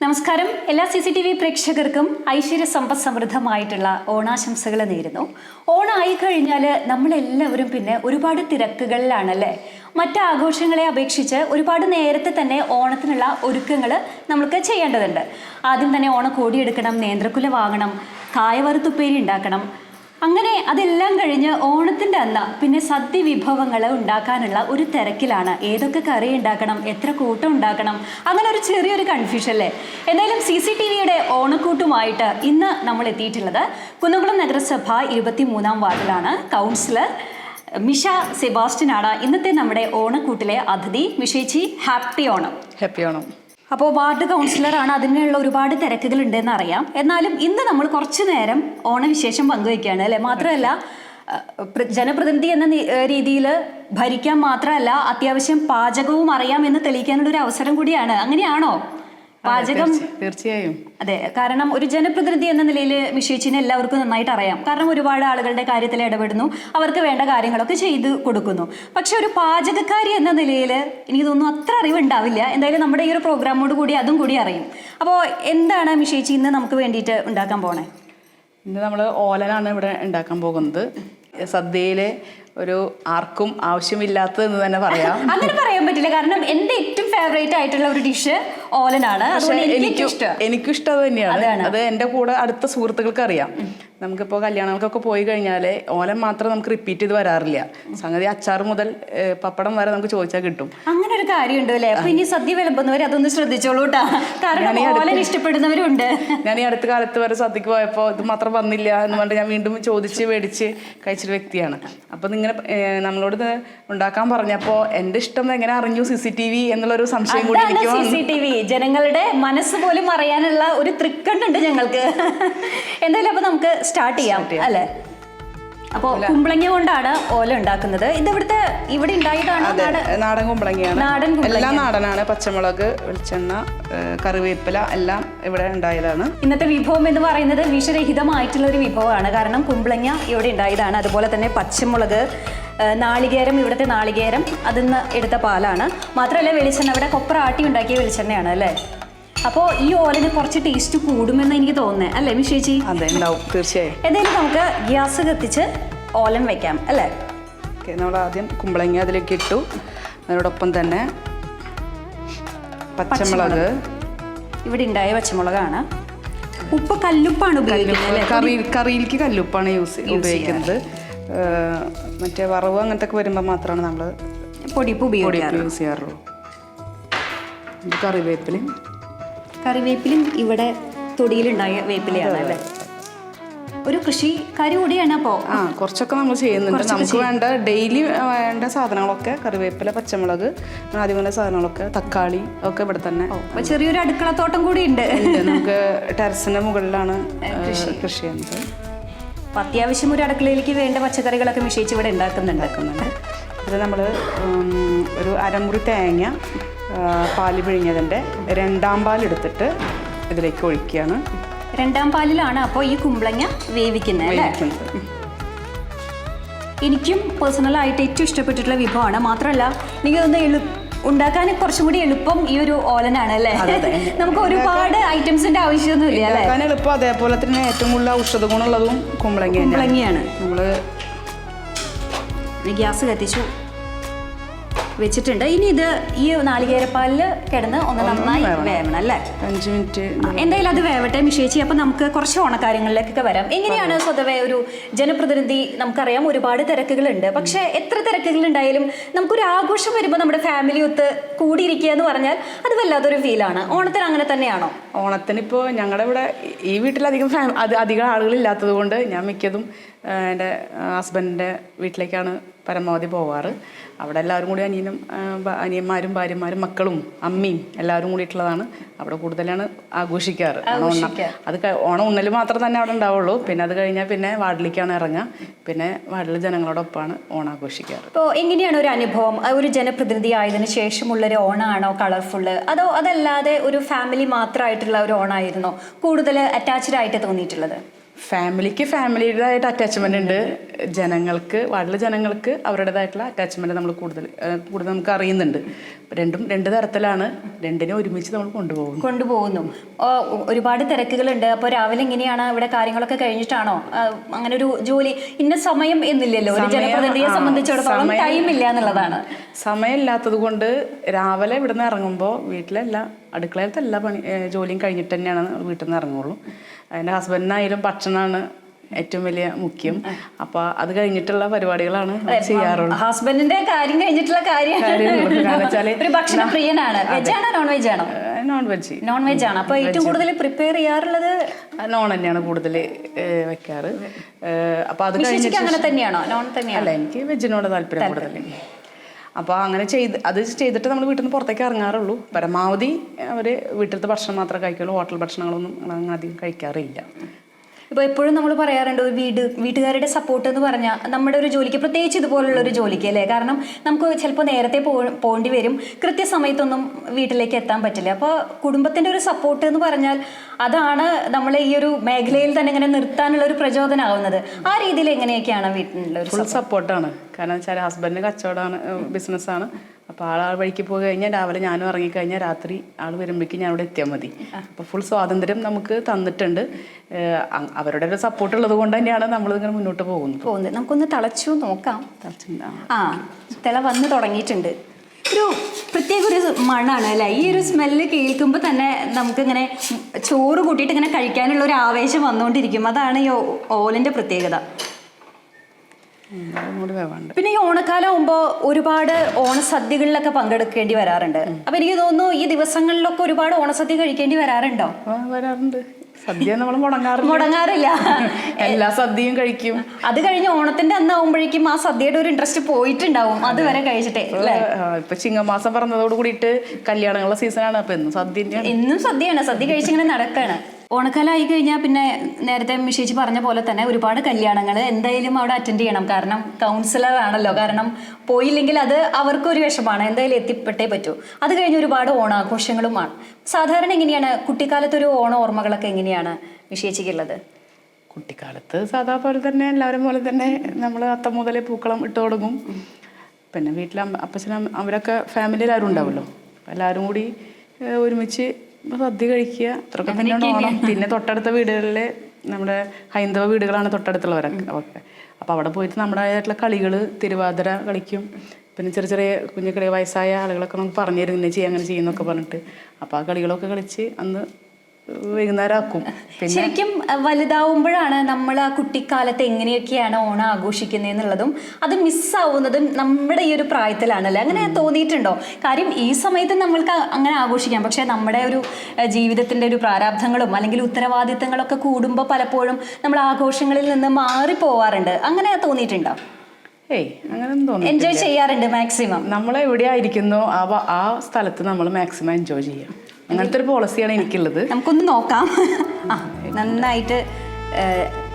നമസ്കാരം. എല്ലാ CCTV പ്രേക്ഷകർക്കും ഐശ്വര്യ സമ്പദ് സമൃദ്ധമായിട്ടുള്ള ഓണാശംസകൾ നേരുന്നു. ഓണമായി കഴിഞ്ഞാൽ നമ്മളെല്ലാവരും പിന്നെ ഒരുപാട് തിരക്കുകളിലാണല്ലേ. മറ്റ് ആഘോഷങ്ങളെ അപേക്ഷിച്ച് ഒരുപാട് നേരത്തെ തന്നെ ഓണത്തിനുള്ള ഒരുക്കങ്ങൾ നമുക്ക് ചെയ്യേണ്ടതുണ്ട്. ആദ്യം തന്നെ ഓണക്കോടി എടുക്കണം, നേന്ത്രക്കുല വാങ്ങണം, കായവറുത്തുപ്പേരി ഉണ്ടാക്കണം. അങ്ങനെ അതെല്ലാം കഴിഞ്ഞ് ഓണത്തിൻ്റെ അന്ന് പിന്നെ സദ്യ വിഭവങ്ങൾ ഉണ്ടാക്കാനുള്ള ഒരു തിരക്കിലാണ്. ഏതൊക്കെ കറി ഉണ്ടാക്കണം, എത്ര കൂട്ടം ഉണ്ടാക്കണം, അങ്ങനെ ഒരു ചെറിയൊരു കൺഫ്യൂഷൻ അല്ലേ. എന്തായാലും CCTVയുടെ ഓണക്കൂട്ടുമായിട്ട് ഇന്ന് നമ്മൾ എത്തിയിട്ടുള്ളത് കുന്നംകുളം നഗരസഭ 23-ാം വാർഡിലാണ്. കൗൺസിലർ മിഷ സെബാസ്റ്റ്യൻ ആണ് ഇന്നത്തെ നമ്മുടെ ഓണക്കൂട്ടിലെ അതിഥി. മിഷേച്ചി, ഹാപ്പി ഓണം. ഹാപ്പി ഓണം. അപ്പോൾ വാർഡ് കൗൺസിലറാണ്, അതിനുള്ള ഒരുപാട് തിരക്കുകൾ ഉണ്ടെന്ന് അറിയാം. എന്നാലും ഇന്ന് നമ്മൾ കുറച്ചു നേരം ഓണവിശേഷം പങ്കുവയ്ക്കുകയാണ് അല്ലേ. മാത്രമല്ല ജനപ്രതിനിധി എന്ന രീതിയിൽ ഭരിക്കാൻ മാത്രമല്ല, അത്യാവശ്യം പാചകവും അറിയാമെന്ന് തെളിയിക്കാനുള്ള ഒരു അവസരം കൂടിയാണ്. അങ്ങനെയാണോ? പാചകം തീർച്ചയായും അതെ. കാരണം ഒരു ജനപ്രതിനിധി എന്ന നിലയിൽ മിഷേച്ചിനെ എല്ലാവർക്കും നന്നായിട്ട് അറിയാം. കാരണം ഒരുപാട് ആളുകളുടെ കാര്യത്തിൽ ഇടപെടുന്നു, അവർക്ക് വേണ്ട കാര്യങ്ങളൊക്കെ ചെയ്തു കൊടുക്കുന്നു. പക്ഷെ ഒരു പാചകക്കാരി എന്ന നിലയിൽ എനിക്ക് തോന്നുന്നു അത്ര അറിവുണ്ടാവില്ല. എന്തായാലും നമ്മുടെ ഈ ഒരു പ്രോഗ്രാമോട് കൂടി അതും കൂടി അറിയും. അപ്പോൾ എന്താണ് മിഷേച്ചി ഇന്ന് നമുക്ക് വേണ്ടിയിട്ട് ഉണ്ടാക്കാൻ പോണേ? ഇന്ന് നമ്മൾ ഓലനാണ് ഇവിടെ ഉണ്ടാക്കാൻ പോകുന്നത്. സദ്യയിലെ ഒരു ആർക്കും ആവശ്യമില്ലാത്തതെന്ന് തന്നെ പറയാം. അങ്ങനെ പറയാൻ പറ്റില്ല, കാരണം എൻ്റെ ഏറ്റവും ഫേവറേറ്റ് ആയിട്ടുള്ള ഒരു ഡിഷ് ഓലനാണ്. എനിക്കും ഇഷ്ടം അത് തന്നെയാണ്. അത് എൻ്റെ കൂടെ അടുത്ത സുഹൃത്തുക്കൾക്ക് അറിയാം. നമുക്കിപ്പോൾ കല്യാണങ്ങൾക്കൊക്കെ പോയി കഴിഞ്ഞാൽ ഓലൻ മാത്രം നമുക്ക് റിപ്പീറ്റ് ചെയ്ത് വരാറില്ല. സംഗതി അച്ചാർ മുതൽ പപ്പടം വരെ നമുക്ക് ചോദിച്ചാൽ കിട്ടും. അങ്ങനെ ഒരു കാര്യമുണ്ടോ അല്ലേ? അപ്പൊ ഇനി സദ്യ വിളമ്പുന്നവർ അതൊന്ന് ശ്രദ്ധിച്ചോളൂ കേട്ടാ, കാരണം ഓലൻ ഇഷ്ടപ്പെടുന്നവരുണ്ട്. ഞാൻ ഈ അടുത്ത കാലത്ത് വരെ സദ്യക്ക് പോയപ്പോൾ ഇത് മാത്രം വന്നില്ല എന്ന് പറഞ്ഞിട്ട് ഞാൻ വീണ്ടും ചോദിച്ച് മേടിച്ച് കഴിച്ചൊരു വ്യക്തിയാണ്. അപ്പം ഇങ്ങനെ നമ്മളോട് ഉണ്ടാക്കാൻ പറഞ്ഞപ്പോൾ എൻ്റെ ഇഷ്ടം എങ്ങനെ അറിഞ്ഞു CCTV എന്നുള്ളൊരു സംശയം കൂടി എനിക്ക്. CCTV ജനങ്ങളുടെ മനസ്സ് പോലും അറിയാനുള്ള ഒരു തൃക്കണ്ണുണ്ട് ഞങ്ങൾക്ക്. എന്തായാലും അപ്പൊ നമുക്ക് സ്റ്റാർട്ട് ചെയ്യാം അല്ലേ. അപ്പോൾ കുമ്പളങ്ങ കൊണ്ടാണ് ഓല ഉണ്ടാക്കുന്നത്. ഇത് ഇവിടെ ഉണ്ടായതാണ്. നാടൻ കുമ്പളങ്ങയാണ്, എല്ലാം നാടനാണ്. പച്ചമുളക്, വെളിച്ചെണ്ണ, കറിവേപ്പില എല്ലാം ഇവിടെ ഉണ്ടായതാണ്. ഇന്നത്തെ വിഭവം എന്ന് പറയുന്നത് വിഷരഹിതമായിട്ടുള്ള ഒരു വിഭവമാണ്. കാരണം കുമ്പളങ്ങ ഇവിടെ ഉണ്ടായതാണ്. അതുപോലെ തന്നെ പച്ചമുളക്, നാളികേരം, ഇവിടുത്തെ നാളികേരം അതിൽ നിന്ന് എടുത്ത പാലാണ്. മാത്രമല്ല വെളിച്ചെണ്ണ ഇവിടെ കൊപ്ര ആട്ടി ഉണ്ടാക്കിയ വെളിച്ചെണ്ണയാണ് അല്ലേ. അപ്പോൾ ഈ ഓലന് കുറച്ച് ടേസ്റ്റ് കൂടുമെന്ന് എനിക്ക് തോന്നുന്നത് അല്ലേ മിഷേച്ചി? അതെ, ഉണ്ടാവും തീർച്ചയായും. എന്തായാലും നമുക്ക് ഗ്യാസ് കത്തിച്ച് ഓലൻ വെക്കാം അല്ലേ. ഓക്കെ, നമ്മൾ ആദ്യം കുമ്പളങ്ങ അതിലേക്ക് ഇട്ടു. അതിനോടൊപ്പം തന്നെ പച്ചമുളക്, ഇവിടെ ഉണ്ടായ പച്ചമുളകാണ്. ഉപ്പ് കല്ലുപ്പാണ് ഉപയോഗിക്കുന്നത്. കറിയിലേക്ക് കല്ലുപ്പാണ് ഉപയോഗിക്കുന്നത്. മറ്റേ വറവ് അങ്ങനത്തെ ഒക്കെ വരുമ്പോൾ മാത്രമാണ് നമ്മൾ പൊടിപ്പ് യൂസ് ചെയ്യാറുള്ളൂ. കറിവേപ്പിലും ഇവിടെ തൊടിയിലുണ്ടായ വേപ്പിലയാണ് അല്ലേ. ഒരു കൃഷിക്കാരി കൂടിയാണ്. അപ്പോൾ കുറച്ചൊക്കെ നമ്മൾ ചെയ്യുന്നുണ്ട്. നമുക്ക് വേണ്ട ഡെയിലി വേണ്ട സാധനങ്ങളൊക്കെ കറിവേപ്പില, പച്ചമുളക്, ആദ്യം വേണ്ട സാധനങ്ങളൊക്കെ, തക്കാളി ഒക്കെ ഇവിടെ തന്നെ. ചെറിയൊരു അടുക്കളത്തോട്ടം കൂടി ഉണ്ട്. നമുക്ക് ടെറസിന്റെ മുകളിലാണ് കൃഷി ചെയ്യുന്നത്. അപ്പം അത്യാവശ്യം ഒരു അടുക്കളയിലേക്ക് വേണ്ട പച്ചക്കറികളൊക്കെ മിഷേച്ച് ഇവിടെ ഉണ്ടാക്കുന്നുണ്ട്. അത് നമ്മൾ ഒരു അരമുറി തേങ്ങ പാല് പിഴിഞ്ഞതിൻ്റെ 2-ാം പാലെടുത്തിട്ട് ഇതിലേക്ക് ഒഴിക്കുകയാണ്. 2-ാം പാലിലാണ് അപ്പോൾ ഈ കുമ്പളങ്ങ വേവിക്കുന്നത്. എനിക്കും പേഴ്സണലായിട്ട് ഏറ്റവും ഇഷ്ടപ്പെട്ടിട്ടുള്ള വിഭവമാണ്. മാത്രമല്ല എനിക്ക് ഉണ്ടാക്കാൻ കുറച്ചും കൂടി എളുപ്പം ഈ ഒരു ഓലനാണ് അല്ലേ. നമുക്ക് ഒരുപാട് ഐറ്റംസിന്റെ ആവശ്യമൊന്നുമില്ല അല്ലേ. എളുപ്പം, അതേപോലെ തന്നെ ഏറ്റവും കൂടുതൽ ഔഷധ ഗുണമുള്ളതും കുമ്പളങ്ങയാണ്. നമ്മൾ ഗ്യാസ് കത്തിച്ചു വെച്ചിട്ടുണ്ട്. ഇനി ഇത് ഈ നാളികേരപ്പാലിൽ കിടന്ന് ഒന്ന് നന്നായി വേവണം അല്ലേ. 5 മിനിറ്റ് എന്തായാലും അത് വേവട്ടെ മിഷേച്ചി. അപ്പം നമുക്ക് കുറച്ച് ഓണക്കാര്യങ്ങളിലേക്കൊക്കെ വരാം. എങ്ങനെയാണ് സ്വതവേ ഒരു ജനപ്രതിനിധി? നമുക്കറിയാം ഒരുപാട് തിരക്കുകളുണ്ട്. പക്ഷെ എത്ര തിരക്കുകൾ ഉണ്ടായാലും നമുക്കൊരു ആഘോഷം വരുമ്പോൾ നമ്മുടെ ഫാമിലി ഒത്ത് കൂടിയിരിക്കുക എന്ന് പറഞ്ഞാൽ അത് വല്ലാത്തൊരു ഫീലാണ്. ഓണത്തിന് അങ്ങനെ തന്നെയാണോ? ഓണത്തിന് ഇപ്പോൾ ഞങ്ങളുടെ ഇവിടെ ഈ വീട്ടിലധികം ആളുകളില്ലാത്തത് കൊണ്ട് ഞാൻ മിക്കതും എൻ്റെ ഹസ്ബൻഡിൻ്റെ വീട്ടിലേക്കാണ് പരമാവധി പോവാറ്. അവിടെ എല്ലാവരും കൂടി അനിയന്മാരും ഭാര്യമാരും മക്കളും അമ്മയും എല്ലാവരും കൂടിയിട്ടുള്ളതാണ്. അവിടെ കൂടുതലാണ് ആഘോഷിക്കാറ്. അത് ഓണം ഉണ്ണൽ മാത്രം തന്നെ അവിടെ ഉണ്ടാവുള്ളൂ. പിന്നെ അത് കഴിഞ്ഞാൽ പിന്നെ വാർഡിലേക്കാണ് ഇറങ്ങുക. പിന്നെ വാർഡിലെ ജനങ്ങളോടൊപ്പമാണ് ഓണം ആഘോഷിക്കാറ്. ഇപ്പോൾ എങ്ങനെയാണ് ഒരു അനുഭവം? ഒരു ജനപ്രതിനിധി ആയതിനു ശേഷമുള്ളൊരു ഓണാണോ കളർഫുള്ള്, അതോ അതല്ലാതെ ഒരു ഫാമിലി മാത്രമായിട്ടുള്ള ഒരു ഓണായിരുന്നോ കൂടുതൽ അറ്റാച്ച്ഡ് ആയിട്ട് തോന്നിയിട്ടുള്ളത്? ഫാമിലിയുടേതായിട്ട് അറ്റാച്ച്മെന്റ് ഉണ്ട്. വാർഡിലെ ജനങ്ങൾക്ക് അവരുടേതായിട്ടുള്ള അറ്റാച്ച്മെന്റ് നമ്മൾ കൂടുതൽ നമുക്ക് അറിയുന്നുണ്ട്. രണ്ട് തരത്തിലാണ്. രണ്ടിനെ ഒരുമിച്ച് നമ്മൾ കൊണ്ടുപോകുന്നു. ഒരുപാട് തിരക്കുകളുണ്ട്. അപ്പോൾ രാവിലെ എങ്ങനെയാണ് ഇവിടെ കാര്യങ്ങളൊക്കെ കഴിഞ്ഞിട്ടാണോ? അങ്ങനെ ഒരു ജോലി ഇന്ന സമയം എന്നില്ലല്ലോ. ഒരു ജനപ്രതിനിധിയെ സംബന്ധിച്ചിടത്തോളം ടൈം ഇല്ല എന്നുള്ളതാണ്. സമയമില്ലാത്തത് കൊണ്ട് രാവിലെ ഇവിടുന്ന് ഇറങ്ങുമ്പോൾ വീട്ടിലെല്ലാം അടുക്കളയിലത്തെ എല്ലാ ജോലിയും കഴിഞ്ഞിട്ട് തന്നെയാണ് വീട്ടിൽ നിന്ന് ഇറങ്ങുള്ളൂ. എൻ്റെ ഹസ്ബൻഡിനായാലും ഭക്ഷണമാണ് ഏറ്റവും വലിയ മുഖ്യം. അപ്പൊ അത് കഴിഞ്ഞിട്ടുള്ള പരിപാടികളാണ് ചെയ്യാറുള്ളത്. ഹസ്ബൻഡിന്റെ കാര്യം കഴിഞ്ഞിട്ടുള്ള ഒരു ഭക്ഷണ പ്രിയനാണ്. വെജ് ആണോ നോൺ വെജ് ആണോ? നോൺ വെജ് ആണ്. അപ്പൊ ഏറ്റവും കൂടുതൽ പ്രിപ്പയർ ചെയ്യാറുള്ളത് നോൺ തന്നെയാണ് കൂടുതൽ വെക്കാറ്. അപ്പൊ അത് അങ്ങനെ തന്നെയാണോ? നോൺ തന്നെയാണ്. അല്ല, എനിക്ക് വെജിനോട് താല്പര്യം കൂടുതൽ. അപ്പോൾ അങ്ങനെ ചെയ്തിട്ട് നമ്മൾ വീട്ടിൽ നിന്ന് പുറത്തേക്ക് ഇറങ്ങാറുള്ളൂ. പരമാവധി അവർ വീട്ടിലത്തെ ഭക്ഷണം മാത്രമേ കഴിക്കുള്ളൂ. ഹോട്ടൽ ഭക്ഷണങ്ങളൊന്നും അങ്ങനെ അധികം കഴിക്കാറില്ല. ഇപ്പോൾ എപ്പോഴും നമ്മൾ പറയാറുണ്ട് ഒരു വീട്ടുകാരുടെ സപ്പോർട്ട് എന്ന് പറഞ്ഞാൽ നമ്മുടെ ഒരു ജോലിക്ക്, പ്രത്യേകിച്ച് ഇതുപോലുള്ള ഒരു ജോലിക്ക് അല്ലേ, കാരണം നമുക്ക് ചിലപ്പോൾ നേരത്തെ പോകേണ്ടി വരും, കൃത്യസമയത്തൊന്നും വീട്ടിലേക്ക് എത്താൻ പറ്റില്ല. അപ്പോൾ കുടുംബത്തിൻ്റെ ഒരു സപ്പോർട്ട് എന്ന് പറഞ്ഞാൽ അതാണ് നമ്മളെ ഈ ഒരു മേഖലയിൽ തന്നെ ഇങ്ങനെ നിർത്താനുള്ള ഒരു പ്രചോദനമാവുന്നത്. ആ രീതിയിൽ എങ്ങനെയൊക്കെയാണ് വീട്ടിലുള്ള ഒരു ഫുൾ സപ്പോർട്ടാണ്? കാരണം വെച്ചാൽ ഹസ്ബൻഡിന് കച്ചവടമാണ്, ബിസിനസ്സാണ്. അപ്പോൾ ആൾ വഴിക്ക് പോയി കഴിഞ്ഞാൽ രാവിലെ ഞാനും ഇറങ്ങിക്കഴിഞ്ഞാൽ രാത്രി ആൾ വരുമ്പോഴേക്കും ഞാൻ അവിടെ എത്തിയാൽ മതി. അപ്പോൾ ഫുൾ സ്വാതന്ത്ര്യം നമുക്ക് തന്നിട്ടുണ്ട്. അവരുടെ ഒരു സപ്പോർട്ട് ഉള്ളത് കൊണ്ട് തന്നെയാണ് നമ്മളിങ്ങനെ മുന്നോട്ട് പോകുന്നത്. നമുക്കൊന്ന് തിളച്ചു നോക്കാം. തിള വന്ന് തുടങ്ങിയിട്ടുണ്ട്. ഒരു പ്രത്യേക ഒരു മണാണ് അല്ലേ ഈ ഒരു സ്മെല്ല് കേൾക്കുമ്പോൾ തന്നെ നമുക്കിങ്ങനെ ചോറ് കൂട്ടിയിട്ട് ഇങ്ങനെ കഴിക്കാനുള്ള ഒരു ആവേശം വന്നുകൊണ്ടിരിക്കും. അതാണ് ഈ ഓലിൻ്റെ പ്രത്യേകത. പിന്നെ ഈ ഓണക്കാലം ആകുമ്പോൾ ഒരുപാട് ഓണസദ്യകളിലൊക്കെ പങ്കെടുക്കേണ്ടി വരാറുണ്ട്. അപ്പൊ എനിക്ക് തോന്നുന്നു ഈ ദിവസങ്ങളിലൊക്കെ ഒരുപാട് ഓണസദ്യ കഴിക്കേണ്ടി വരാറുണ്ടോ? വരാറുണ്ട്. സദ്യ നമ്മൾ മുടങ്ങാറില്ല. എല്ലാ സദ്യയും കഴിക്കും. അത് കഴിഞ്ഞ് ഓണത്തിന്റെ അന്നാവുമ്പോഴേക്കും ആ സദ്യയുടെ ഒരു ഇൻട്രസ്റ്റ് പോയിട്ടുണ്ടാവും. അതുവരെ കഴിച്ചിട്ടേ. ഇപ്പൊ ചിങ്ങമാസം പറഞ്ഞതോട് കൂടിയിട്ട് കല്യാണങ്ങളുടെ സീസണാണ്. അപ്പൊ എന്നും സദ്യയാണ്. സദ്യ കഴിച്ചിങ്ങനെ നടക്കാണ്. ഓണക്കാലം ആയി കഴിഞ്ഞാൽ പിന്നെ നേരത്തെ മിഷേച്ചി പറഞ്ഞ പോലെ തന്നെ ഒരുപാട് കല്യാണങ്ങൾ എന്തായാലും അവിടെ അറ്റൻഡ് ചെയ്യണം. കാരണം കൗൺസിലർ ആണല്ലോ. കാരണം പോയില്ലെങ്കിൽ അത് അവർക്കൊരു വിഷമാണ്. എന്തായാലും എത്തിപ്പെട്ടേ പറ്റൂ. അത് കഴിഞ്ഞ് ഒരുപാട് ഓണാഘോഷങ്ങളുമാണ്. സാധാരണ എങ്ങനെയാണ് കുട്ടിക്കാലത്തൊരു ഓണ ഓർമ്മകളൊക്കെ എങ്ങനെയാണ് മിഷേച്ചിക്കുള്ളത്? കുട്ടിക്കാലത്ത് സാധാ പോലെ തന്നെ എല്ലാവരും പോലെ തന്നെ നമ്മൾ അത്തം മുതലേ പൂക്കളം ഇട്ട് തുടങ്ങും. പിന്നെ വീട്ടിൽ അപ്പച്ചനും അവരൊക്കെ ഫാമിലിയിൽ ആരും ഉണ്ടാവുമല്ലോ. എല്ലാവരും കൂടി ഒരുമിച്ച് സദ്യ കഴിക്കുക, അത്രയൊക്കെ തന്നെയാണ് ഓണം. പിന്നെ തൊട്ടടുത്ത വീടുകളിൽ നമ്മുടെ ഹൈന്ദവ വീടുകളാണ് തൊട്ടടുത്തുള്ളവരൊക്കെ. അപ്പോൾ അവിടെ പോയിട്ട് നമ്മുടേതായിട്ടുള്ള കളികൾ, തിരുവാതിര കളിക്കും. പിന്നെ ചെറിയ കുഞ്ഞു കളി, വയസ്സായ ആളുകളൊക്കെ നമുക്ക് പറഞ്ഞു തരും ഇങ്ങനെ ചെയ്യാം അങ്ങനെ ചെയ്യുന്നൊക്കെ പറഞ്ഞിട്ട്. അപ്പോൾ ആ കളികളൊക്കെ കളിച്ച് അന്ന് വൈകുന്നേരം ആക്കും. പിന്നെ ശരിക്കും വലുതാവുമ്പോഴാണ് നമ്മൾ ആ കുട്ടിക്കാലത്ത് എങ്ങനെയൊക്കെയാണ് ഓണം ആഘോഷിക്കുന്നതെന്നുള്ളതും അത് മിസ്സാവുന്നതും നമ്മുടെ ഈ ഒരു പ്രായത്തിലാണല്ലേ. അങ്ങനെ തോന്നിയിട്ടുണ്ടോ? കാര്യം ഈ സമയത്ത് നമ്മൾക്ക് അങ്ങനെ ആഘോഷിക്കാം. പക്ഷെ നമ്മുടെ ഒരു ജീവിതത്തിൻ്റെ ഒരു പ്രാരാബ്ധങ്ങളും അല്ലെങ്കിൽ ഉത്തരവാദിത്തങ്ങളൊക്കെ കൂടുമ്പോൾ പലപ്പോഴും നമ്മൾ ആഘോഷങ്ങളിൽ നിന്ന് മാറിപ്പോവാറുണ്ട്. അങ്ങനെ തോന്നിയിട്ടുണ്ടോ? എൻജോയ് ചെയ്യാറുണ്ട് മാക്സിമം. നമ്മൾ എവിടെയായിരിക്കുന്നോ ആ സ്ഥലത്ത് നമ്മൾ മാക്സിമം എൻജോയ് ചെയ്യാം. അങ്ങനത്തെ ഒരു പോളിസിയാണ് എനിക്കുള്ളത്. നമുക്കൊന്ന് നോക്കാം. നന്നായിട്ട്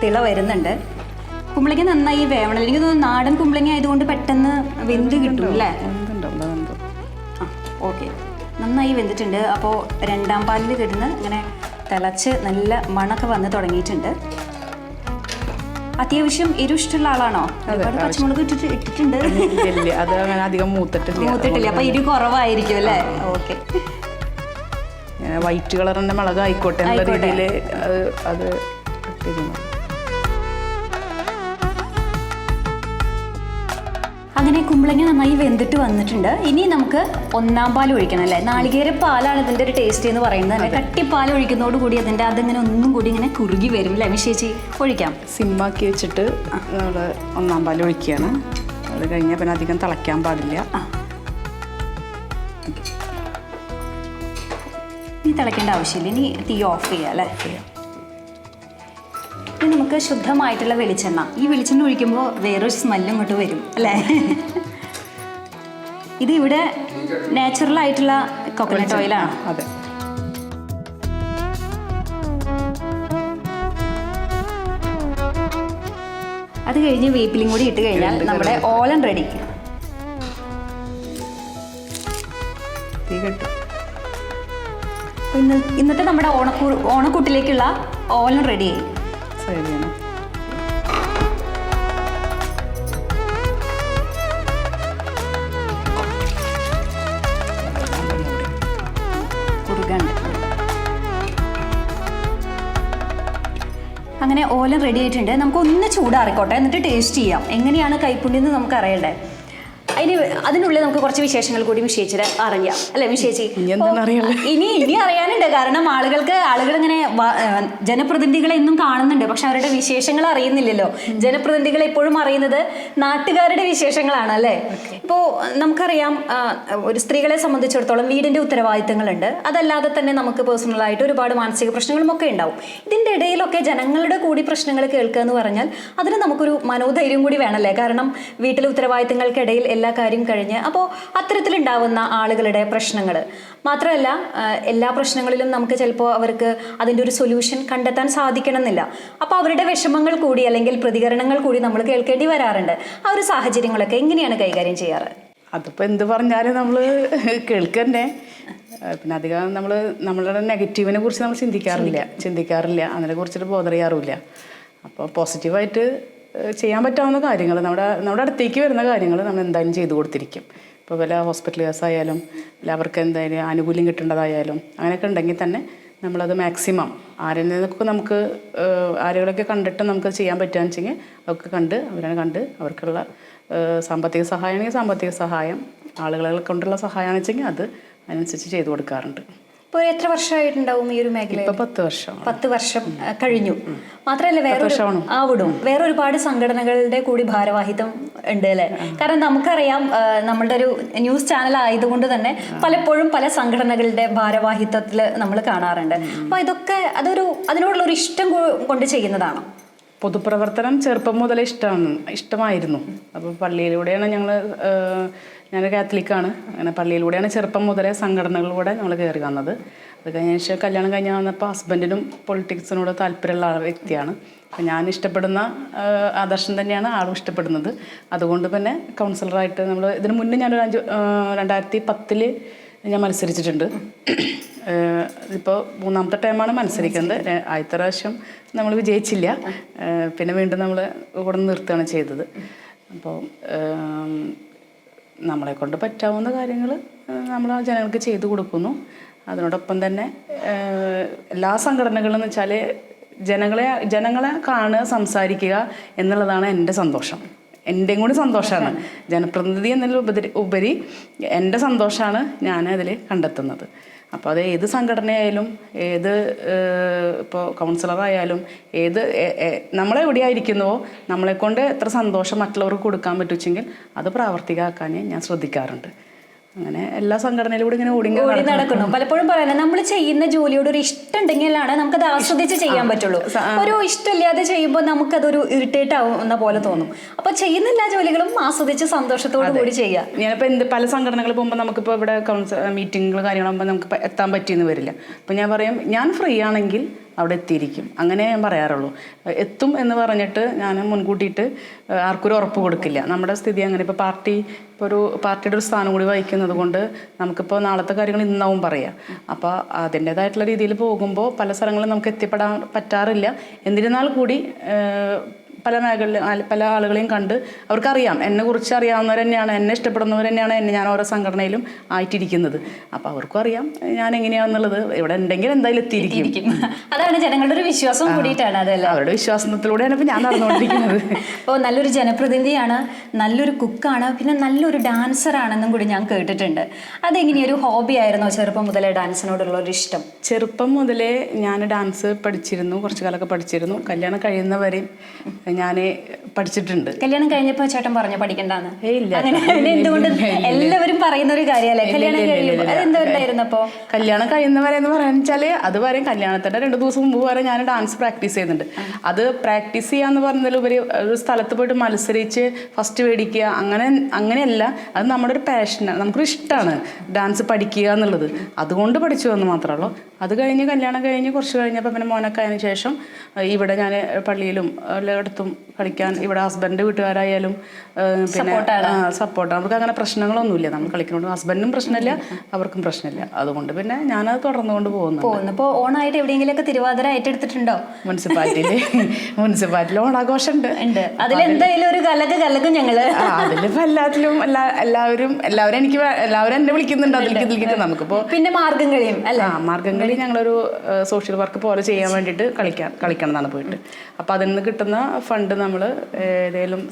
തിള വരുന്നുണ്ട്. കുമ്പളങ്ങ നന്നായി വേവണം. എനിക്ക് തോന്നുന്നു നാടൻ കുമ്പളങ്ങ ആയതുകൊണ്ട് പെട്ടെന്ന് വെന്ത് കിട്ടും അല്ലേ? ഓക്കെ, നന്നായി വെന്തിട്ടുണ്ട്. അപ്പോൾ രണ്ടാം പാലിൽ കിടന്ന് ഇങ്ങനെ തിളച്ച് നല്ല മണമൊക്കെ വന്ന് തുടങ്ങിയിട്ടുണ്ട്. അത്യാവശ്യം എരിഷ്ടമുള്ള ആളാണോ? ഒരുപാട് പച്ചമുളക് ഇട്ടിട്ടുണ്ട്. മൂത്തിട്ടില്ല. അപ്പൊ എരി കുറവായിരിക്കും അല്ലേ? ഓക്കെ, വൈറ്റ് കളറിന്റെ മുളക് ആയിക്കോട്ടെ എന്നുള്ള രീതിയിൽ അത് അങ്ങനെ കുമ്പളങ്ങ നന്നായി വെന്തിട്ട് വന്നിട്ടുണ്ട്. ഇനി നമുക്ക് ഒന്നാം പാൽ ഒഴിക്കണം അല്ലേ? നാളികേര പാലാണ് ഇതിൻ്റെ ഒരു ടേസ്റ്റ് എന്ന് പറയുന്നത്. കട്ടിപ്പാൽ ഒഴിക്കുന്നതോട് കൂടി അതിങ്ങനെ ഒന്നും കൂടി ഇങ്ങനെ കുറുകി വരും അല്ലേ? മിഷേച്ചി ഒഴിക്കാം. സിമ്മാക്കി വെച്ചിട്ട് നമ്മൾ ഒന്നാം പാൽ ഒഴിക്കുകയാണ്. അത് കഴിഞ്ഞാൽ പിന്നെ അധികം തിളയ്ക്കാൻ പാടില്ല. ഇനി തിളയ്ക്കേണ്ട ആവശ്യമില്ല. ഇനി തീ ഓഫ് ചെയ്യാം അല്ലേ? ഇനി നമുക്ക് നമുക്ക് ശുദ്ധമായിട്ടുള്ള വെളിച്ചെണ്ണ. ഈ വെളിച്ചെണ്ണ ഒഴിക്കുമ്പോൾ വേറൊരു സ്മെല്ലും ഇങ്ങോട്ട് വരും അല്ലേ? ഇത് ഇവിടെ നാച്ചുറൽ ആയിട്ടുള്ള കോക്കനട്ട് ഓയിലാണ്. അതെ. അത് കഴിഞ്ഞ് വേപ്പിലും കൂടി ഇട്ട് കഴിഞ്ഞാൽ നമ്മുടെ ഓലൻ റെഡി. ഇന്നത്തെ നമ്മുടെ ഓണക്കൂട്ടിലേക്കുള്ള ഓലൻ റെഡി ആയി. അങ്ങനെ ഓലൻ റെഡി ആയിട്ടുണ്ട്. നമുക്കൊന്ന് ചൂടാറിക്കോട്ടെ, എന്നിട്ട് ടേസ്റ്റ് ചെയ്യാം. എങ്ങനെയാണ് കൈപ്പുണ്യം എന്ന് നമുക്ക് അറിയണ്ടേ. അതിനുള്ളിൽ നമുക്ക് കുറച്ച് വിശേഷങ്ങൾ കൂടി മിഷേച്ചിട്ട് അറിയാം അല്ലേ മിഷേച്ചി? ഇനി അറിയാനുണ്ട്. കാരണം ആളുകൾ ഇങ്ങനെ ജനപ്രതിനിധികളെ എന്നും കാണുന്നുണ്ട്, പക്ഷെ അവരുടെ വിശേഷങ്ങൾ അറിയുന്നില്ലല്ലോ. ജനപ്രതിനിധികളെ എപ്പോഴും അറിയുന്നത് നാട്ടുകാരുടെ വിശേഷങ്ങളാണ് അല്ലേ? ഇപ്പോൾ നമുക്കറിയാം, ഒരു സ്ത്രീകളെ സംബന്ധിച്ചിടത്തോളം വീടിന്റെ ഉത്തരവാദിത്തങ്ങളുണ്ട്. അതല്ലാതെ തന്നെ നമുക്ക് പേഴ്സണലായിട്ട് ഒരുപാട് മാനസിക പ്രശ്നങ്ങളും ഒക്കെ ഉണ്ടാവും. ഇതിന്റെ ഇടയിലൊക്കെ ജനങ്ങളുടെ കൂടി പ്രശ്നങ്ങൾ കേൾക്കുക എന്ന് പറഞ്ഞാൽ അതിന് നമുക്കൊരു മനോധൈര്യം കൂടി വേണമല്ലേ? കാരണം വീട്ടിലെ ഉത്തരവാദിത്തങ്ങൾക്കിടയിൽ എല്ലാ കാര്യം കഴിഞ്ഞ് അപ്പോൾ അത്തരത്തിലുണ്ടാവുന്ന ആളുകളുടെ പ്രശ്നങ്ങൾ മാത്രമല്ല, എല്ലാ പ്രശ്നങ്ങളിലും നമുക്ക് ചിലപ്പോൾ അവർക്ക് അതിൻ്റെ ഒരു സൊല്യൂഷൻ കണ്ടെത്താൻ സാധിക്കണമെന്നില്ല. അപ്പോൾ അവരുടെ വിഷമങ്ങൾ കൂടി അല്ലെങ്കിൽ പ്രതികരണങ്ങൾ കൂടി നമ്മൾ കേൾക്കേണ്ടി വരാറുണ്ട്. ആ ഒരു സാഹചര്യങ്ങളൊക്കെ എങ്ങനെയാണ് കൈകാര്യം ചെയ്യാറ്? അതിപ്പോൾ എന്ത് പറഞ്ഞാലും നമ്മൾ കേൾക്കന്നെ. പിന്നെ അധികം നമ്മളുടെ നെഗറ്റീവിനെ കുറിച്ച് നമ്മൾ ചിന്തിക്കാറില്ല, അതിനെക്കുറിച്ചിട്ട് ബോധർ ചെയ്യാറുമില്ല. അപ്പോൾ പോസിറ്റീവായിട്ട് ചെയ്യാൻ പറ്റാവുന്ന കാര്യങ്ങൾ, നമ്മുടെ അടുത്തേക്ക് വരുന്ന കാര്യങ്ങൾ നമ്മൾ എന്തായാലും ചെയ്തു കൊടുത്തിരിക്കും. ഇപ്പോൾ വല്ല ഹോസ്പിറ്റൽ കേസായാലും അല്ല അവർക്ക് എന്തായാലും ആനുകൂല്യം കിട്ടേണ്ടതായാലും അങ്ങനെയൊക്കെ ഉണ്ടെങ്കിൽ തന്നെ നമ്മളത് മാക്സിമം ആരിൽ നിന്നൊക്കെ നമുക്ക് ആരുകളൊക്കെ കണ്ടിട്ട് നമുക്ക് ചെയ്യാൻ പറ്റുകയെന്ന് വെച്ചെങ്കിൽ അതൊക്കെ കണ്ട് അവർക്കുള്ള സാമ്പത്തിക സഹായമാണെങ്കിൽ സാമ്പത്തിക സഹായം, ആളുകളെ കൊണ്ടുള്ള സഹായമാണെന്ന് വെച്ചെങ്കിൽ അത് അതിനനുസരിച്ച് ചെയ്തു കൊടുക്കാറുണ്ട്. ഇപ്പോൾ എത്ര വർഷമായിട്ടുണ്ടാവും ഈ ഒരു മേഖല? 10 വർഷം കഴിഞ്ഞു. മാത്രമല്ല വേറെ ഒരുപാട് സംഘടനകളുടെ കൂടി ഭാരവാഹിത്വം ഉണ്ട് അല്ലേ? കാരണം നമുക്കറിയാം, നമ്മളുടെ ഒരു ന്യൂസ് ചാനൽ ആയതുകൊണ്ട് തന്നെ പലപ്പോഴും പല സംഘടനകളുടെ ഭാരവാഹിത്വത്തിൽ നമ്മൾ കാണാറുണ്ട്. അപ്പോൾ അതിനോടുള്ള ഒരു ഇഷ്ടം കൊണ്ട് ചെയ്യുന്നതാണോ? പൊതുപ്രവർത്തനം ചെറുപ്പം മുതലേ ഇഷ്ടമായിരുന്നു. അപ്പോൾ പള്ളിയിലൂടെയാണ് ഞാൻ കാത്തലിക്കാണ്. അങ്ങനെ പള്ളിയിലൂടെയാണ് ചെറുപ്പം മുതലേ സംഘടനകളിലൂടെ നമ്മൾ കയറി വന്നത്. അത് കഴിഞ്ഞ ശേഷം കല്യാണം കഴിഞ്ഞ് വന്നപ്പോൾ ഹസ്ബൻഡിനും പൊളിറ്റിക്സിനോട് താല്പര്യമുള്ള വ്യക്തിയാണ്. അപ്പോൾ ഞാൻ ഇഷ്ടപ്പെടുന്ന ആദർശം തന്നെയാണ് ആളും ഇഷ്ടപ്പെടുന്നത്. അതുകൊണ്ട് തന്നെ കൗൺസിലറായിട്ട് ഇതിന് മുന്നേ ഞാൻ 2010 ഞാൻ മത്സരിച്ചിട്ടുണ്ട്. ഇപ്പോൾ 3ാമത്തെ ടൈമാണ് മത്സരിക്കുന്നത്. ആദ്യത്തെ പ്രാവശ്യം നമ്മൾ വിജയിച്ചില്ല, പിന്നെ വീണ്ടും നമ്മൾ ഇവിടെ നിർത്തുകയാണ് ചെയ്തത്. അപ്പോൾ നമ്മളെ കൊണ്ട് പറ്റാവുന്ന കാര്യങ്ങൾ നമ്മൾ ജനങ്ങൾക്ക് ചെയ്തു കൊടുക്കുന്നു. അതിനോടൊപ്പം തന്നെ എല്ലാ സംഘടനകളും എന്ന് വെച്ചാൽ ജനങ്ങളെ കാണുക, സംസാരിക്കുക എന്നുള്ളതാണ് എൻ്റെ സന്തോഷം. എൻ്റെയും കൂടി സന്തോഷമാണ്. ജനപ്രതിനിധി എന്നതിലുപരി എൻ്റെ സന്തോഷമാണ് ഞാൻ അതിൽ കണ്ടെത്തുന്നത്. അപ്പോൾ അത് ഏത് സംഘടനയായാലും ഇപ്പോൾ കൗൺസിലറായാലും നമ്മളെവിടെയായിരിക്കുന്നുവോ നമ്മളെക്കൊണ്ട് എത്ര സന്തോഷം മറ്റുള്ളവർക്ക് കൊടുക്കാൻ പറ്റുമെങ്കിൽ അത് പ്രാവർത്തികമാക്കാൻ ഞാൻ ശ്രദ്ധിക്കാറുണ്ട്. അങ്ങനെ എല്ലാ സംഘടനയിലൂടെ ഇങ്ങനെ ഓടി നടക്കുന്നു. പലപ്പോഴും പറയുന്നത് നമ്മൾ ചെയ്യുന്ന ജോലിയോട് ഒരു ഇഷ്ടം ഉണ്ടെങ്കിലാണ് നമുക്കത് ആസ്വദിച്ച് ചെയ്യാൻ പറ്റുള്ളൂ. ഒരു ഇഷ്ടമില്ലാതെ ചെയ്യുമ്പോൾ നമുക്കതൊരു ഇറിറ്റേറ്റ് ആവുന്ന പോലെ തോന്നും. അപ്പൊ ചെയ്യുന്ന എല്ലാ ജോലികളും ആസ്വദിച്ച് സന്തോഷത്തോടു കൂടി ചെയ്യാം. ഞാനിപ്പോൾ പല സംഘടനകൾ പോകുമ്പോൾ നമുക്കിപ്പോൾ ഇവിടെ മീറ്റിങ്ങുകൾ കാര്യങ്ങളാകുമ്പോൾ നമുക്ക് എത്താൻ പറ്റിയെന്ന് വരില്ല. അപ്പം ഞാൻ പറയും, ഞാൻ ഫ്രീ ആണെങ്കിൽ അവിടെ എത്തിയിരിക്കും. അങ്ങനെ ഞാൻ പറയാറുള്ളൂ. എത്തും എന്ന് പറഞ്ഞിട്ട് ഞാൻ മുൻകൂട്ടിയിട്ട് ആർക്കൊരു ഉറപ്പ് കൊടുക്കില്ല. നമ്മുടെ സ്ഥിതി അങ്ങനെ. ഇപ്പോൾ പാർട്ടിയുടെ ഒരു സ്ഥാനം കൂടി വഹിക്കുന്നത് കൊണ്ട് നമുക്കിപ്പോൾ നാളത്തെ കാര്യങ്ങൾ ഇന്നാവും പറയാം. അപ്പോൾ അതിൻ്റേതായിട്ടുള്ള രീതിയിൽ പോകുമ്പോൾ പല സ്ഥലങ്ങളും നമുക്ക് എത്തിപ്പെടാൻ പറ്റാറില്ല. എന്നിരുന്നാൽ കൂടി പല ആളുകളെയും കണ്ട് അവർക്കറിയാം, എന്നെക്കുറിച്ച് അറിയാവുന്നവർ തന്നെയാണ്, എന്നെ ഇഷ്ടപ്പെടുന്നവർ തന്നെയാണ് ഞാൻ ഓരോ സംഘടനയിലും ആയിട്ടിരിക്കുന്നത്. അപ്പോൾ അവർക്കും അറിയാം ഞാൻ എങ്ങനെയാണെന്നുള്ളത്. ഇവിടെ ഉണ്ടെങ്കിൽ എന്തായാലും എത്തിയിരിക്കും. അതാണ് ജനങ്ങളുടെ ഒരു വിശ്വാസം കൂടിയിട്ടാണ്. അതല്ല, അവരുടെ വിശ്വാസത്തിലൂടെയാണ് ഇപ്പോൾ ഞാൻ നടന്നുകൊണ്ടിരിക്കുന്നത്. അപ്പോൾ നല്ലൊരു ജനപ്രതിനിധിയാണ്, നല്ലൊരു കുക്കാണ്, പിന്നെ നല്ലൊരു ഡാൻസറാണെന്നും കൂടി ഞാൻ കേട്ടിട്ടുണ്ട്. അതെങ്ങനെയൊരു ഹോബി ആയിരുന്നോ ചെറുപ്പം മുതലേ ഡാൻസിനോടുള്ള ഒരു ഇഷ്ടം? ചെറുപ്പം മുതലേ ഞാൻ ഡാൻസ് പഠിച്ചിരുന്നു, കുറച്ച് കാലമൊക്കെ പഠിച്ചിരുന്നു. കല്യാണം കഴിയുന്നവരെയും ഞാൻ പഠിച്ചിട്ടുണ്ട്. കല്യാണം കഴിഞ്ഞപ്പോ ചേട്ടൻ പറഞ്ഞു പഠിക്കണ്ടെന്ന്? ഇല്ല. അങ്ങനെ എന്തുകൊണ്ട് എല്ലാവരും പറയുന്ന ഒരു കാര്യമല്ലേ കല്യാണം കഴിയുമ്പോൾ? അതെന്തുകൊണ്ടായിരുന്നു അപ്പോ? കല്യാണം കഴിയുന്നവരെ എന്ന് പറയാന്ന് വെച്ചാല് അതുവരെ കല്യാണത്തിന്റെ 2 ദിവസം മുമ്പ് വരെ ഞാൻ ഡാൻസ് പ്രാക്ടീസ് ചെയ്യുന്നുണ്ട്. അത് പ്രാക്ടീസ് ചെയ്യാന്ന് പറഞ്ഞതിലുപരി ഒരു സ്ഥലത്ത് പോയിട്ട് മത്സരിച്ച് ഫസ്റ്റ് മേടിക്കുക അങ്ങനെയല്ല. അത് നമ്മുടെ ഒരു പാഷനാണ്, നമുക്കൊരു ഇഷ്ടമാണ് ഡാൻസ് പഠിക്കുക എന്നുള്ളത്. അതുകൊണ്ട് പഠിച്ചു എന്ന് മാത്രമേ ഉള്ളൂ. അത് കഴിഞ്ഞ് കല്യാണം കഴിഞ്ഞ് കുറച്ച് കഴിഞ്ഞപ്പോൾ പിന്നെ മോനൊക്കെ അതിന് ശേഷം ഇവിടെ ഞാൻ പള്ളിയിലും എല്ലായിടത്തും കളിക്കാൻ, ഇവിടെ ഹസ്ബൻഡിൻ്റെ വീട്ടുകാരായാലും പിന്നെ സപ്പോർട്ടാണ്. അവർക്ക് അങ്ങനെ പ്രശ്നങ്ങളൊന്നുമില്ല. നമ്മൾ കളിക്കുന്നതുകൊണ്ട് ഹസ്ബൻഡിനും പ്രശ്നമില്ല, അവർക്കും പ്രശ്നമില്ല. അതുകൊണ്ട് പിന്നെ ഞാനത് തുടർന്നുകൊണ്ട് പോകുന്നു. ഇപ്പോൾ ഓണായിട്ട് എവിടെയെങ്കിലുമൊക്കെ തിരുവാതിര ഏറ്റെടുത്തിട്ടുണ്ടോ? മുനിസിപ്പാലിറ്റിയിൽ ഓണാഘോഷമുണ്ട്. അതിലെന്തായാലും ഒരു കലക്കും ഞങ്ങള്. അതിലിപ്പോ എല്ലാത്തിലും എല്ലാവരും എന്നെ വിളിക്കുന്നുണ്ട്. അതിലേക്ക് നമുക്കിപ്പോ പിന്നെ മാർഗംകളിയും മാർഗംകളി ഞങ്ങളൊരു സോഷ്യൽ വർക്ക് പോലെ ചെയ്യാൻ വേണ്ടിയിട്ട് കളിക്കണമെന്നാണ് പോയിട്ട്. അപ്പം അതിൽ നിന്ന് കിട്ടുന്ന ഫണ്ട് നമ്മൾ ഏതെങ്കിലും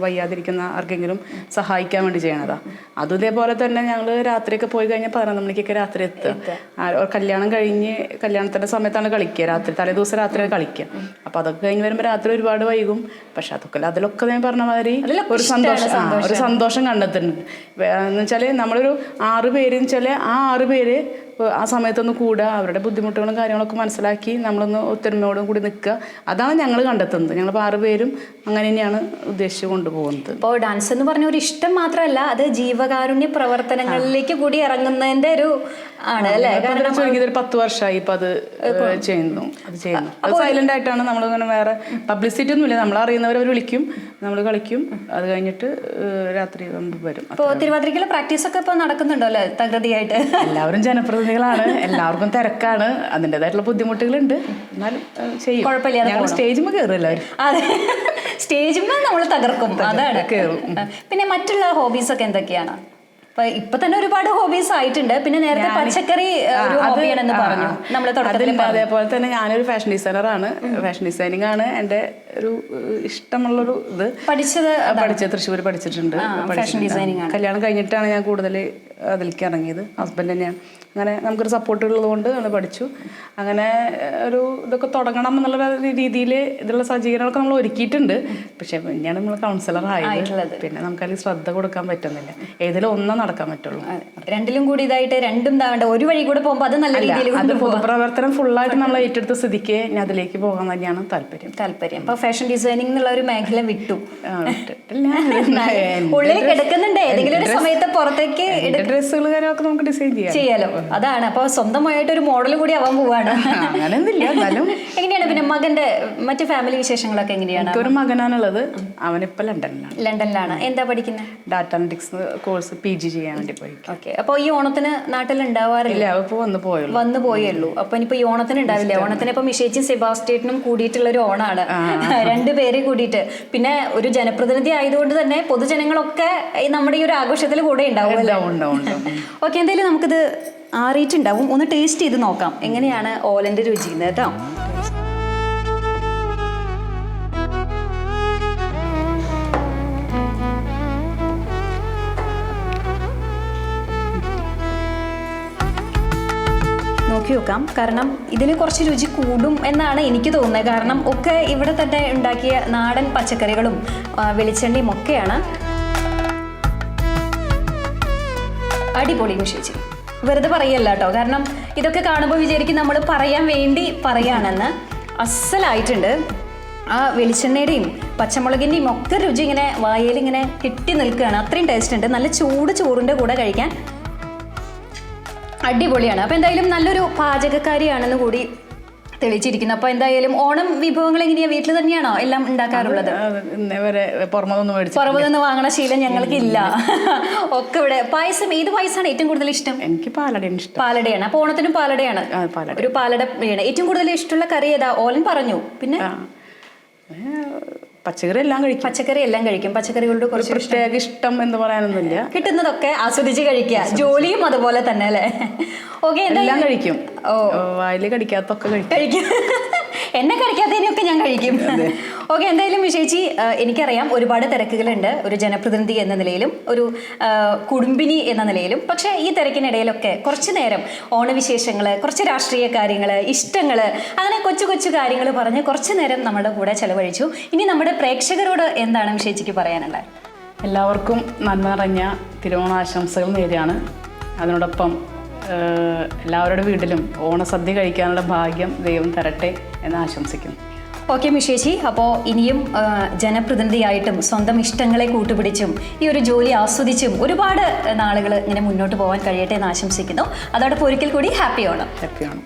വയ്യാതിരിക്കുന്ന ആർക്കെങ്കിലും സഹായിക്കാൻ വേണ്ടി ചെയ്യണതാണ്. അതും ഇതേപോലെ തന്നെ ഞങ്ങൾ രാത്രിയൊക്കെ പോയി കഴിഞ്ഞാൽ 11 മണിക്കൊക്കെ രാത്രി എത്തുക. കല്യാണം കഴിഞ്ഞ് കല്യാണത്തിൻ്റെ സമയത്താണ് കളിക്കുക, തലേദിവസം രാത്രിയാണ് കളിക്കുക. അപ്പം അതൊക്കെ കഴിഞ്ഞ് വരുമ്പോൾ രാത്രി ഒരുപാട് വൈകും. പക്ഷെ അതിലൊക്കെ ഞാൻ പറഞ്ഞ മാതിരി ഒരു സന്തോഷം കണ്ടെത്തുന്നുണ്ട്. എന്ന് വെച്ചാൽ നമ്മളൊരു 6 പേര് വെച്ചാൽ ആ 6 പേര് ആ സമയത്തൊന്ന് കൂടുക, അവരുടെ ബുദ്ധിമുട്ടുകളും കാര്യങ്ങളൊക്കെ മനസ്സിലാക്കി നമ്മളൊന്ന് ഒത്തൊരുമയോടും കൂടി നിൽക്കുക. അതാണ് ഞങ്ങൾ കണ്ടെത്തുന്നത്. ഞങ്ങളിപ്പോൾ 6 പേരും അങ്ങനെ തന്നെയാണ് ഉദ്ദേശിച്ച് കൊണ്ടുപോകുന്നത്. ഇപ്പോൾ ഡാൻസ് എന്ന് പറഞ്ഞ ഒരു ഇഷ്ടം മാത്രമല്ല, അത് ജീവകാരുണ്യ പ്രവർത്തനങ്ങളിലേക്ക് കൂടി ഇറങ്ങുന്നതിന്റെ ഒരു ആണ് അല്ലേ? കാരണം ഒരു 10 വർഷമായി ഇപ്പം അത് ചെയ്യുന്നു. അത് സൈലന്റ് ആയിട്ടാണ്. നമ്മളിങ്ങനെ വേറെ പബ്ലിസിറ്റി ഒന്നുമില്ല. നമ്മൾ അറിയുന്നവർ വിളിക്കും, നമ്മൾ കളിക്കും, അത് കഴിഞ്ഞിട്ട് രാത്രി വരും. ഇപ്പോൾ തിരുവാതിരക്കുള്ള പ്രാക്ടീസ് ഒക്കെ ഇപ്പോൾ നടക്കുന്നുണ്ടോ അല്ലേ തകൃതിയായിട്ട്? എല്ലാവരും ജനപ്രതിനിധികളാണ്, എല്ലാവർക്കും തിരക്കാണ്, അതിൻ്റെതായിട്ടുള്ള ബുദ്ധിമുട്ടുകളുണ്ട്. എന്നാലും ചെയ്യും, കുഴപ്പമില്ല. ഞങ്ങൾ സ്റ്റേജിൽ കയറും എല്ലാവരും. അതെ, സ്റ്റേജിൽ നമ്മൾ തകർക്കും, അതാണ് കയറും. പിന്നെ മറ്റുള്ള ഹോബീസ് ഒക്കെ എന്തൊക്കെയാണ്? ഇപ്പൊ തന്നെ ഒരുപാട് ഹോബീസ് ആയിട്ടുണ്ട്. പിന്നെ നേരത്തെ പച്ചക്കറി ഒരു ഹോബിയാണെന്ന് പറഞ്ഞു നമ്മൾ തുടക്കത്തിൽ. അതേപോലെ തന്നെ ഞാനൊരു ഫാഷൻ ഡിസൈനറാണ്. ഫാഷൻ ഡിസൈനിങ് ആണ് എൻ്റെ ഒരു ഇഷ്ടമുള്ളൊരു ഇത്. പഠിച്ചത് തൃശ്ശൂർ പഠിച്ചിട്ടുണ്ട്. ഫാഷൻ ഡിസൈനിങ് ആണ്. കല്യാണം കഴിഞ്ഞിട്ടാണ് ഞാൻ കൂടുതൽ അതിലേക്ക് ഇറങ്ങിയത്. ഹസ്ബൻഡ് തന്നെയാണ്. അങ്ങനെ നമുക്കൊരു സപ്പോർട്ട് ഉള്ളതുകൊണ്ട് നമ്മൾ പഠിച്ചു. അങ്ങനെ ഒരു ഇതൊക്കെ തുടങ്ങണം എന്നുള്ള രീതിയിൽ ഇതിലുള്ള സജ്ജീകരണങ്ങളൊക്കെ നമ്മൾ ഒരുക്കിയിട്ടുണ്ട്. പക്ഷെ പിന്നെയാണ് നമ്മൾ കൗൺസിലർ ആയത്. പിന്നെ നമുക്കതിൽ ശ്രദ്ധ കൊടുക്കാൻ പറ്റുന്നില്ല. ഏതെങ്കിലും ഒന്നേ നടക്കാൻ പറ്റുള്ളൂ. രണ്ടിലും കൂടി ഇതായിട്ട് രണ്ടും താവേണ്ട ഒരു വഴി കൂടെ പോകുമ്പോൾ അത് നല്ല രീതിയിൽ അത് പൊതുപ്രവർത്തനം ഫുള്ളായിട്ട് നമ്മൾ ഏറ്റെടുത്ത സ്ഥിതിക്ക് ഞാൻ അതിലേക്ക് പോകാൻ തന്നെയാണ് താല്പര്യം. അപ്പൊ ഫാഷൻ ഡിസൈനിങ് എന്നുള്ള ഒരു മേഖല വിട്ടു, ഉള്ളിൽ കിടക്കുന്നുണ്ട്. ഏതെങ്കിലും ഒരു സമയത്ത് പുറത്തേക്ക് ഡ്രസ്സുകൾ കാര്യമൊക്കെ നമുക്ക് ഡിസൈൻ ചെയ്യാലോ. അതാണ്. അപ്പൊ സ്വന്തമായിട്ട് ഒരു മോഡൽ കൂടി ആവാൻ പോവാണ്. എങ്ങനെയാണ് പിന്നെ മകന്റെ മറ്റു ഫാമിലി വിശേഷങ്ങളൊക്കെ എങ്ങനെയാണ്? ഒരു മകനാണുള്ളത്. അവനിപ്പോ ലണ്ടനിലാണ്. എന്താ പഠിക്കുന്നത്? ഡാറ്റ അനലിറ്റിക്സ് കോഴ്സ് PG ചെയ്യാൻ വേണ്ടി പോയി. ഓക്കെ. അപ്പൊ ഈ ഓണത്തിന് നാട്ടിൽ ഉണ്ടാവാറില്ല? വന്നു പോയുള്ളൂ. അപ്പൊ ഇനിയിപ്പോ ഈ ഓണത്തിന് ഉണ്ടാവില്ല. ഓണത്തിന് ഇപ്പൊ മിഷേച്ചും സെബാസ്റ്റ്യേറ്റനും കൂടിയിട്ടുള്ള ഒരു ഓണാണ്, 2 പേര് കൂടിയിട്ട്. പിന്നെ ഒരു ജനപ്രതിനിധി ആയതുകൊണ്ട് തന്നെ പൊതുജനങ്ങളൊക്കെ നമ്മുടെ ഈ ഒരു ആഘോഷത്തിൽ കൂടെ ഉണ്ടാവുമല്ലോ. ഓക്കെ, എന്തായാലും നമുക്കിത് ആറിയിട്ടുണ്ടാവും. ഒന്ന് ടേസ്റ്റ് ചെയ്ത് നോക്കാം എങ്ങനെയാണ് ഓലന്റെ രുചി കേട്ടോ. നോക്കി നോക്കാം. കാരണം ഇതിന് കുറച്ച് രുചി കൂടും എന്നാണ് എനിക്ക് തോന്നുന്നത്. കാരണം ഒക്കെ ഇവിടെ തന്നെ ഉണ്ടാക്കിയ നാടൻ പച്ചക്കറികളും വെളിച്ചെണ്ണയും ഒക്കെയാണ്. അടിപൊളി വിഷയിച്ചു. വെറുതെ പറയല്ല കേട്ടോ. കാരണം ഇതൊക്കെ കാണുമ്പോൾ വിചാരിക്കും നമ്മൾ പറയാൻ വേണ്ടി പറയാണെന്ന്. അസലായിട്ടുണ്ട്. ആ വെളിച്ചെണ്ണയുടെയും പച്ചമുളകിൻ്റെയും ഒക്കെ രുചി ഇങ്ങനെ വായയിൽ ഇങ്ങനെ കിട്ടി നിൽക്കുകയാണ്. അത്രയും ടേസ്റ്റ് ഉണ്ട്. നല്ല ചൂട് ചോറിൻ്റെ കൂടെ കഴിക്കാൻ അടിപൊളിയാണ്. അപ്പോൾ എന്തായാലും നല്ലൊരു പാചകക്കാരിയാണെന്ന് കൂടി തെളിയിച്ചിരിക്കുന്നു. അപ്പോൾ എന്തായാലും ഓണം വിഭവങ്ങൾ എങ്ങനെയാ? വീട്ടിൽ തന്നെയാണോ എല്ലാം ഉണ്ടാക്കാറുള്ളത്? പുറമൊന്നും വാങ്ങണ ശീലം ഞങ്ങൾക്കില്ല. ഒക്കെ ഇവിടെ. പായസം ഏത് പായസമാണ് ഏറ്റവും കൂടുതൽ ഇഷ്ടം? എനിക്ക് പാലടയാണ്. അപ്പോൾ ഓണത്തിനും പാലടയാണ്. ഒരു പാലട വേണം. ഏറ്റവും കൂടുതൽ ഇഷ്ടമുള്ള കറി ഏതാ? ഓലൻ പറഞ്ഞു. പിന്നെ പച്ചക്കറി എല്ലാം കഴിക്കും. പച്ചക്കറികളുടെ കുറച്ച് പ്രത്യേക ഇഷ്ടം എന്ന് പറയാനൊന്നുമില്ല. കിട്ടുന്നതൊക്കെ ആസ്വദിച്ച് കഴിക്കുക. ജോലിയും അതുപോലെ തന്നെ അല്ലേ? ഓക്കെ, എല്ലാം കഴിക്കും. വായില് കടിക്കാത്തൊക്കെ കഴിക്കും. എന്നെ കഴിക്കാത്തതിനൊക്കെ ഞാൻ കഴിക്കും. ഓക്കെ, എന്തായാലും വിഷയിച്ചി, എനിക്കറിയാം ഒരുപാട് തിരക്കുകളുണ്ട് ഒരു ജനപ്രതിനിധി എന്ന നിലയിലും ഒരു കുടുംബിനി എന്ന നിലയിലും. പക്ഷേ ഈ തിരക്കിനിടയിലൊക്കെ കുറച്ച് നേരം ഓണവിശേഷങ്ങൾ, കുറച്ച് രാഷ്ട്രീയ കാര്യങ്ങൾ, ഇഷ്ടങ്ങൾ, അങ്ങനെ കൊച്ചു കൊച്ചു കാര്യങ്ങൾ പറഞ്ഞ് കുറച്ച് നേരം നമ്മുടെ കൂടെ ചെലവഴിച്ചു. ഇനി നമ്മുടെ പ്രേക്ഷകരോട് എന്താണ് വിഷയിച്ചിക്ക് പറയാനുള്ളത്? എല്ലാവർക്കും നന്മ നിറഞ്ഞ തിരുവോണാശംസകൾ നേരെയാണ്. അതിനോടൊപ്പം എല്ലാവരുടെ വീട്ടിലും ഓണസദ്യ കഴിക്കാനുള്ള ഭാഗ്യം ദൈവം തരട്ടെ എന്ന് ആശംസിക്കുന്നു. ഓക്കെ മിഷേച്ചി, അപ്പോൾ ഇനിയും ജനപ്രതിനിധിയായിട്ടും സ്വന്തം ഇഷ്ടങ്ങളെ കൂട്ടുപിടിച്ചും ഈ ഒരു ജോലി ആസ്വദിച്ചും ഒരുപാട് നാളുകൾ ഇങ്ങനെ മുന്നോട്ട് പോകാൻ കഴിയട്ടെ എന്ന് ആശംസിക്കുന്നു. അതോടൊപ്പം ഒരിക്കൽ കൂടി ഹാപ്പി ഓണം. ഹാപ്പി ഓണം.